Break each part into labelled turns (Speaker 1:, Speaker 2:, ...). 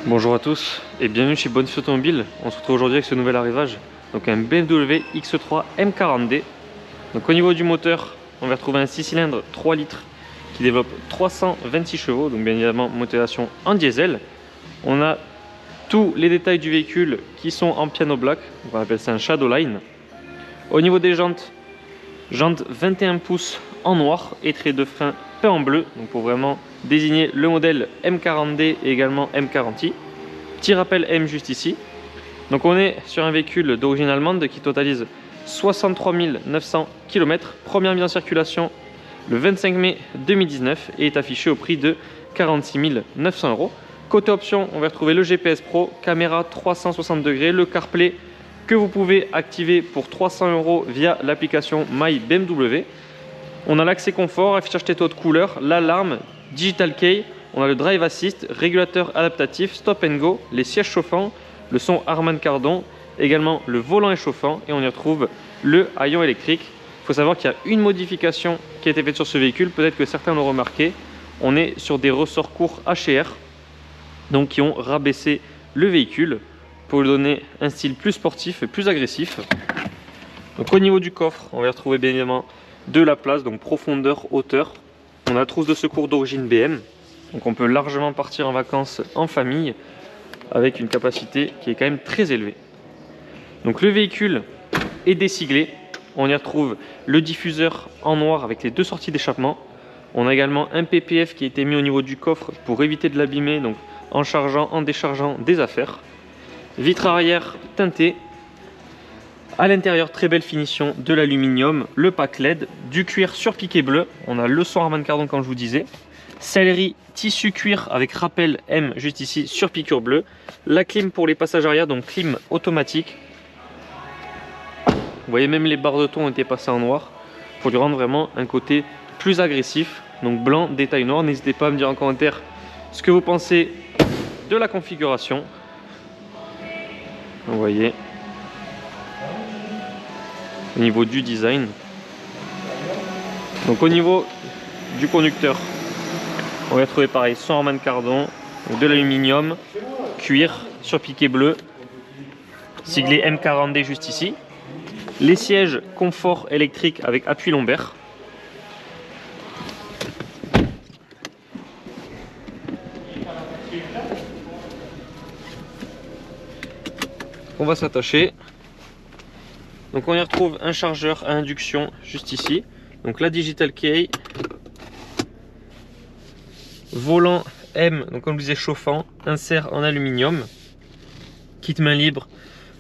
Speaker 1: Bonjour à tous et bienvenue chez Bonne Fille Automobile. On se retrouve aujourd'hui avec ce nouvel arrivage, donc un BMW X3 M40D. Donc au niveau du moteur, on va retrouver un 6 cylindres 3 litres qui développe 326 chevaux, donc bien évidemment motorisation en diesel. On a tous les détails du véhicule qui sont en piano black, on appelle ça un Shadowline. Au niveau des jantes 21 pouces en noir et traits de frein peint en bleu, donc pour vraiment désigner le modèle M40D et également M40i. Petit rappel M juste ici. Donc on est sur un véhicule d'origine allemande qui totalise 63 900 km, première mise en circulation le 25 mai 2019 et est affiché au prix de 46 900 €. Côté option, on va retrouver le GPS Pro, caméra 360 degrés, le CarPlay que vous pouvez activer pour 300 € via l'application My BMW. On a l'accès confort, affichage tête haute couleur, l'alarme, Digital Key, on a le Drive Assist, régulateur adaptatif, Stop and Go, les sièges chauffants, le son Harman Kardon, également le volant est chauffant et on y retrouve le haillon électrique. Il faut savoir qu'il y a une modification qui a été faite sur ce véhicule, peut-être que certains l'ont remarqué. On est sur des ressorts courts HR, donc qui ont rabaissé le véhicule pour lui donner un style plus sportif et plus agressif. Donc au niveau du coffre, on va retrouver bien évidemment de la place, donc profondeur, hauteur. On a la trousse de secours d'origine BM, donc on peut largement partir en vacances en famille avec une capacité qui est quand même très élevée. Donc le véhicule est désiglé, on y retrouve le diffuseur en noir avec les deux sorties d'échappement. On a également un PPF qui a été mis au niveau du coffre pour éviter de l'abîmer, donc en chargeant, en déchargeant des affaires. Vitre arrière teintée. À l'intérieur, très belle finition de l'aluminium, le pack LED, du cuir surpiqué bleu. On a le son Harman Kardon comme je vous disais. Sellerie tissu cuir avec rappel M juste ici sur piqûre bleue. La clim pour les passages arrière, donc clim automatique. Vous voyez, même les barres de ton ont été passées en noir pour lui rendre vraiment un côté plus agressif. Donc blanc, détail noir. N'hésitez pas à me dire en commentaire ce que vous pensez de la configuration. Vous voyez. Au niveau du design. Donc au niveau du conducteur, on va retrouver pareil son Harman Kardon, de l'aluminium, cuir surpiqué bleu, siglé M40D juste ici. Les sièges confort électrique avec appui lombaire. On va s'attacher. Donc on y retrouve un chargeur à induction juste ici. Donc la Digital Key. Volant M, donc comme je disais chauffant, insert en aluminium. Kit main libre,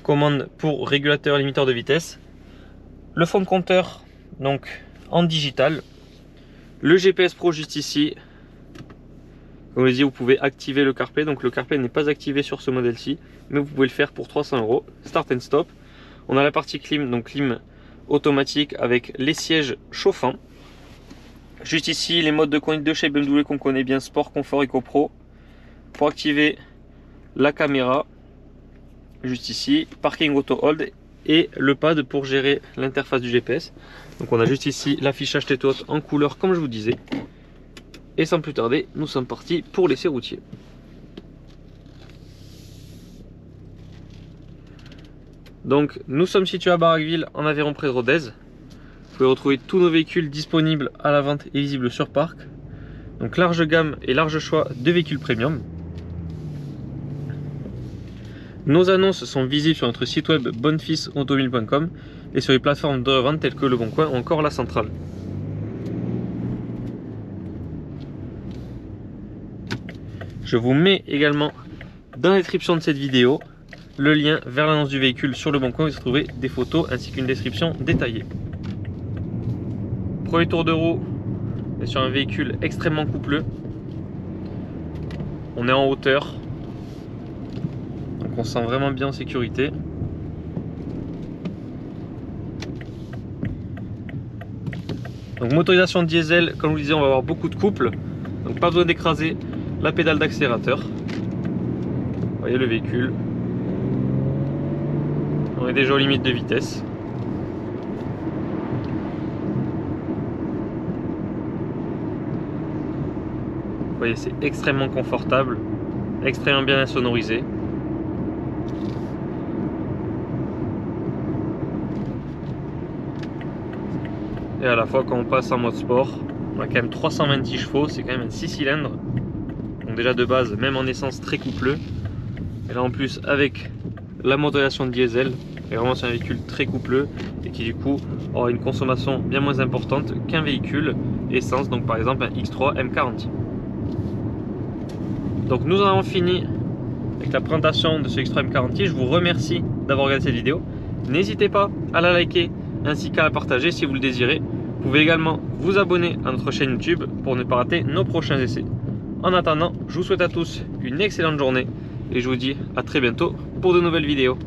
Speaker 1: commande pour régulateur limiteur de vitesse. Le fond de compteur donc en digital. Le GPS Pro juste ici. Comme je disais, vous pouvez activer le CarPlay. Donc le CarPlay n'est pas activé sur ce modèle-ci, mais vous pouvez le faire pour 300 €. Start and stop. On a la partie clim, donc clim automatique avec les sièges chauffants. Juste ici, les modes de conduite de chez BMW qu'on connaît bien, Sport, Confort, Eco Pro. Pour activer la caméra, juste ici, Parking Auto Hold et le pad pour gérer l'interface du GPS. Donc on a juste ici l'affichage tête haute en couleur comme je vous disais. Et sans plus tarder, nous sommes partis pour l'essai routier. Donc nous sommes situés à Barraqueville en Aveyron près de Rodez. Vous pouvez retrouver tous nos véhicules disponibles à la vente et visibles sur parc. Donc large gamme et large choix de véhicules premium. Nos annonces sont visibles sur notre site web bonnefilleautomobile.com et sur les plateformes de revente telles que Le Bon Coin ou encore La Centrale. Je vous mets également dans la description de cette vidéo le lien vers l'annonce du véhicule sur Le Bon Coin où vous trouvez des photos ainsi qu'une description détaillée. Premier tour de roue, on est sur un véhicule extrêmement coupleux. On est en hauteur, donc on se sent vraiment bien en sécurité. Donc motorisation diesel, comme je vous disais, on va avoir beaucoup de couple, donc pas besoin d'écraser la pédale d'accélérateur. Vous voyez le véhicule. On est déjà aux limites de vitesse. Vous voyez, c'est extrêmement confortable. extrêmement bien insonorisé. Et à la fois quand on passe en mode sport, on a quand même 326 chevaux, c'est quand même un 6 cylindres. Donc déjà de base, même en essence très coupleux. Et là en plus avec la motorisation diesel, et vraiment c'est un véhicule très coupleux et qui du coup aura une consommation bien moins importante qu'un véhicule essence, donc par exemple un X3 M40. Donc nous en avons fini avec la présentation de ce X3 M40. Je vous remercie d'avoir regardé cette vidéo. N'hésitez pas à la liker ainsi qu'à la partager si vous le désirez. Vous pouvez également vous abonner à notre chaîne YouTube pour ne pas rater nos prochains essais. En attendant, je vous souhaite à tous une excellente journée et je vous dis à très bientôt pour de nouvelles vidéos.